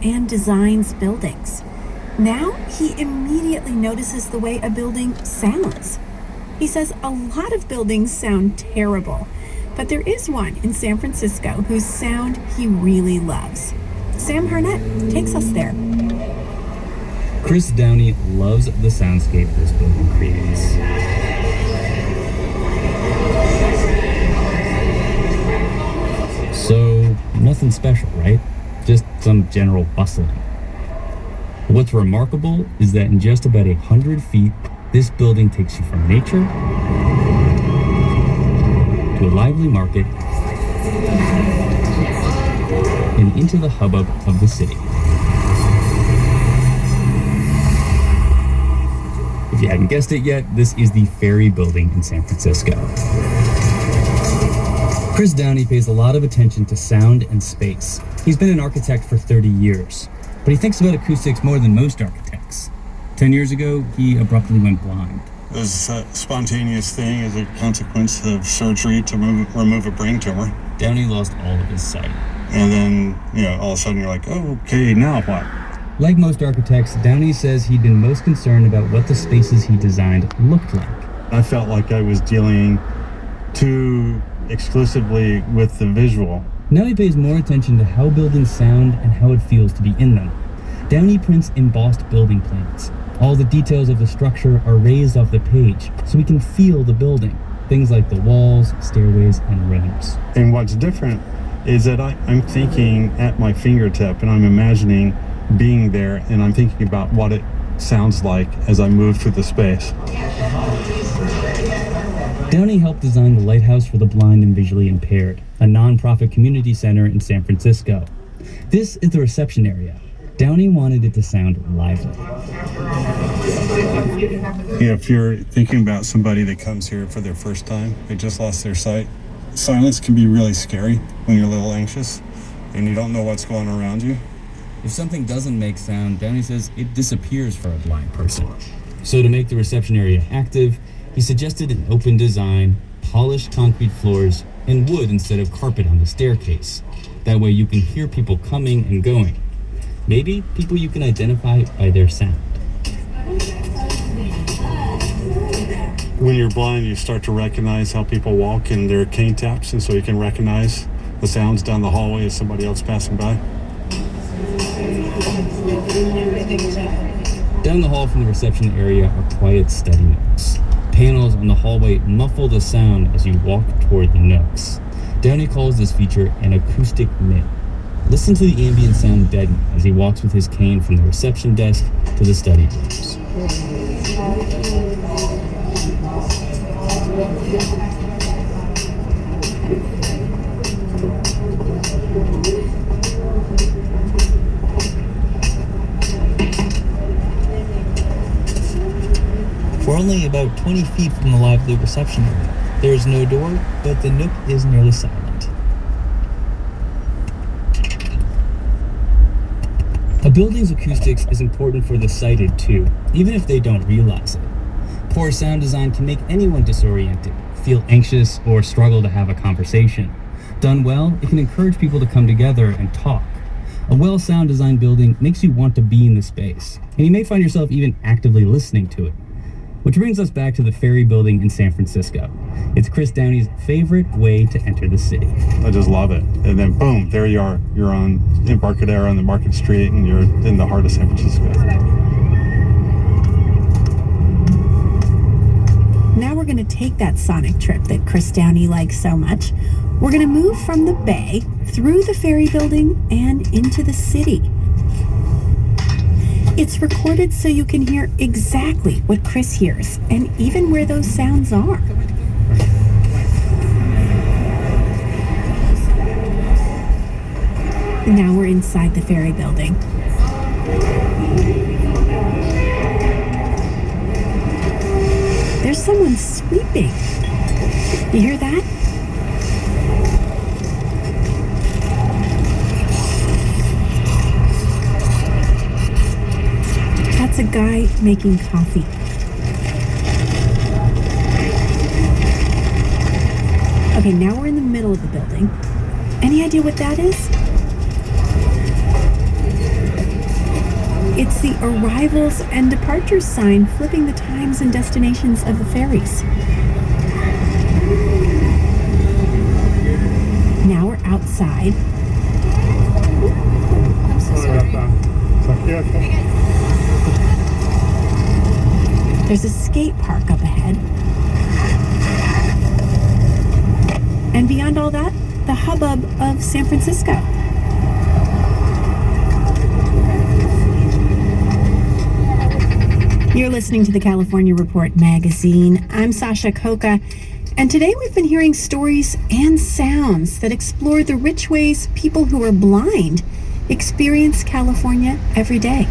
and designs buildings. Now he immediately notices the way a building sounds. He says a lot of buildings sound terrible, but there is one in San Francisco whose sound he really loves. Sam Harnett takes us there. Chris Downey loves the soundscape this building creates. So, nothing special, right? Just some general bustling. What's remarkable is that in just about 100 feet, this building takes you from nature to a lively market and into the hubbub of the city. If you hadn't guessed it yet, this is the Ferry Building in San Francisco. Chris Downey pays a lot of attention to sound and space. He's been an architect for 30 years, but he thinks about acoustics more than most architects. 10 years ago, he abruptly went blind. It was a spontaneous thing as a consequence of surgery to remove a brain tumor. Downey lost all of his sight. And then, all of a sudden you're like, oh, okay, now what? Like most architects, Downey says he'd been most concerned about what the spaces he designed looked like. I felt like I was dealing too exclusively with the visual. Now he pays more attention to how buildings sound and how it feels to be in them. Downey prints embossed building plans. All the details of the structure are raised off the page, so we can feel the building. Things like the walls, stairways, and rooms. And what's different is that I'm thinking at my fingertip, and I'm imagining being there, and I'm thinking about what it sounds like as I move through the space. Downey helped design the Lighthouse for the Blind and Visually Impaired, a nonprofit community center in San Francisco. This is the reception area. Downey wanted it to sound lively. If you're thinking about somebody that comes here for their first time, they just lost their sight, silence can be really scary when you're a little anxious and you don't know what's going on around you. If something doesn't make sound, Downey says it disappears for a blind person. So to make the reception area active, he suggested an open design, polished concrete floors, and wood instead of carpet on the staircase. That way you can hear people coming and going. Maybe people you can identify by their sound. When you're blind, you start to recognize how people walk in their cane taps, and so you can recognize the sounds down the hallway as somebody else passing by. Down the hall from the reception area are quiet study nooks. Panels on the hallway muffle the sound as you walk toward the nooks. Downey calls this feature an acoustic mid. Listen to the ambient sound deaden as he walks with his cane from the reception desk to the study rooms. We're only about 20 feet from the lively reception area. There is no door, but the nook is nearly silent. A building's acoustics is important for the sighted too, even if they don't realize it. Poor sound design can make anyone disoriented, feel anxious, or struggle to have a conversation. Done well, it can encourage people to come together and talk. A well sound designed building makes you want to be in the space, and you may find yourself even actively listening to it. Which brings us back to the Ferry Building in San Francisco. It's Chris Downey's favorite way to enter the city. I just love it. And then boom, there you are. You're on Embarcadero on the Market Street, and you're in the heart of San Francisco. Now we're going to take that sonic trip that Chris Downey likes so much. We're going to move from the bay, through the Ferry Building, and into the city. It's recorded so you can hear exactly what Chris hears, and even where those sounds are. Now we're inside the Ferry Building. There's someone sweeping. You hear that? That's a guy making coffee. Okay, now we're in the middle of the building. Any idea what that is? It's the arrivals and departures sign flipping the times and destinations of the ferries. Now we're outside. I'm so sorry. There's a skate park up ahead. And beyond all that, the hubbub of San Francisco. You're listening to the California Report magazine. I'm Sasha Khokha, and today we've been hearing stories and sounds that explore the rich ways people who are blind experience California every day.